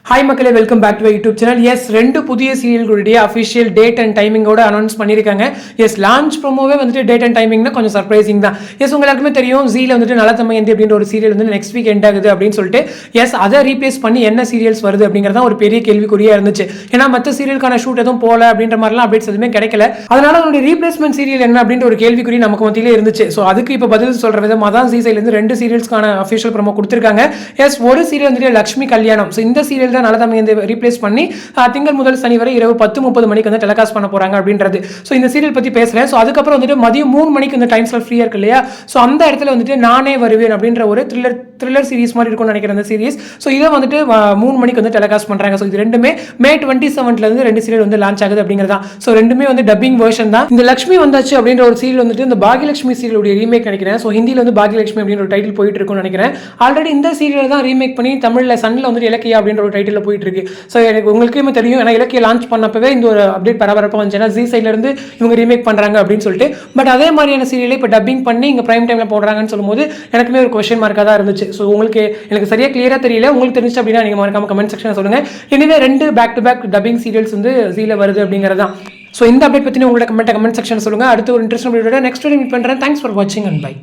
Hi மக்களே, welcome back to YouTube channel. Yes, ரெண்டு புதிய சீரியல்களுடைய அஃபிஷியல் டேட் அண்ட் டைமிங்கோட அனௌன்ஸ் பண்ணியிருக்காங்க. எஸ், லான்ச் ப்ரோமோவே வந்துட்டு டேட் அண்ட் டைமிங்னா கொஞ்சம் சர்ப்ரைசிங் தான். எஸ், எல்லாருக்குமே தெரியும் ஜீல வந்துட்டு நலத்தமயந்தி அப்படின்ற ஒரு சீரியல் வந்து நெக்ஸ்ட் வீக் எண்ட் ஆகுது அப்படின்னு சொல்லிட்டு. எஸ், அதை ரீப்ளேஸ் பண்ணி என்ன சீரியல்ஸ் வருது அப்படிங்கிறதா ஒரு பெரிய கேள்விக்குறியா இருந்துச்சு. ஏன்னா மற்ற சீரியலுக்கான ஷூட் எதுவும் போல அப்படின்ற மாதிரிலாம் அப்டேட்ஸ் எதுவுமே கிடைக்கல. அதனால அதோட ரீப்ளேஸ்மெண்ட் சீரியல் என்ன அப்படின்ற ஒரு கேள்விக்குறி நமக்கு மத்தியிலே இருந்துச்சு. ஸோ அதுக்கு இப்போ பதில் சொல்ற விதமாக தான் ஜீ சைட்லேருந்து ரெண்டு சீரியல்ஸ்க்கான அஃபிஷியல் ப்ரோமோ கொடுத்துருக்காங்க. எஸ், ஒரு சீரியல் வந்துட்டு லக்ஷ்மி கல்யாணம். ஸோ இந்த சீரியல் தான் நலத்தமயந்தி ரீப்ளேஸ் பண்ணி திங்கள் முதல் சனி வரை இரவு 10:30 மணிக்கு வந்து டெலிகாஸ்ட் பண்ண போறாங்க அப்படின்றது. ஸோ இந்த சீரியல் பத்தி பேசுறேன். ஸோ அதுக்கப்புறம் வந்துட்டு மதியம் 3 மணிக்கு இந்த டைம் ஸ்லாட் ஃப்ரீயா இருக்கு இல்லையா? ஸோ அந்த இடத்துல வந்துட்டு நானே வருவேன் அப்படின்ற ஒரு த்ரில்லர் சீரிஸ் மாதிரி இருக்கும்னு நினைக்கிறேன் அந்த சீரிஸ். ஸோ இதை வந்துட்டு 3 மணிக்கு வந்து டெலிகாஸ்ட் பண்றாங்க. ஸோ இது ரெண்டுமே May 27 இருந்து ரெண்டு சீரியல் வந்து லான்ச் ஆகுது அப்படிங்கிறதா. ஸோ ரெண்டுமே வந்து டப்பிங் வெர்ஷன் தான். இந்த லட்சுமி வந்தாச்சு அப்படின்ற ஒரு சீரியல் வந்துட்டு இந்த பாகியலட்சுமி சீரியலுடைய ரீமேக் நினைக்கிறேன். ஸோ ஹிந்தியில் வந்து பாகியலட்சுமி அப்படின்ற ஒரு டைட்டில் போயிட்டு இருக்கும்னு நினைக்கிறேன். ஆல்ரெடி இந்த சீரியல் தான் ரீமேக் பண்ணி தமிழ்ல சன்ல வந்து இலக்கியா அப்படின்ற ஒரு டைட்டில் போயிட்டு இருக்கு. ஸோ எனக்கு உங்களுக்குமே தெரியும், ஏன்னா இலக்கிய லான்ச் பண்ணப்பவே இந்த ஒரு அப்டேட் பரபரப்பாக வந்துச்சு. ஏன்னா ஜி சைட்ல இருந்து இவங்க ரீமேக் பண்றாங்க அப்படின்னு சொல்லிட்டு. பட் அதே மாதிரியான சீரியலை இப்போ டப்பிங் பண்ணி இங்கே பிரைம் டைம்ல போடுறாங்கன்னு சொல்லும்போது எனக்குமே ஒரு கொஸ்டின் மார்க்காக தான் இருந்துச்சு. ஸோ உங்களுக்கு எனக்கு சரியா கிளியரா தெரியல. உங்களுக்கு தெரிஞ்சு அப்படின்னா நீங்க மறக்காம கமெண்ட் செக்ஷன் சொல்லுங்க. எனவே ரெண்டு back to back dubbing serials வந்து ஜீல வருது அப்படிங்கிறது தான். ஸோ இந்த அப்டேட் பற்றி உங்களோட கமெண்ட் செக்ஷன் சொல்லுங்க. அடுத்து ஒரு இன்ட்ரெஸ்டிங் வீடியோட நெக்ஸ்ட் வீடியோ மீட் பண்றேன். தேங்க்ஸ் ஃபார் வாட்சிங் அண்ட் பை.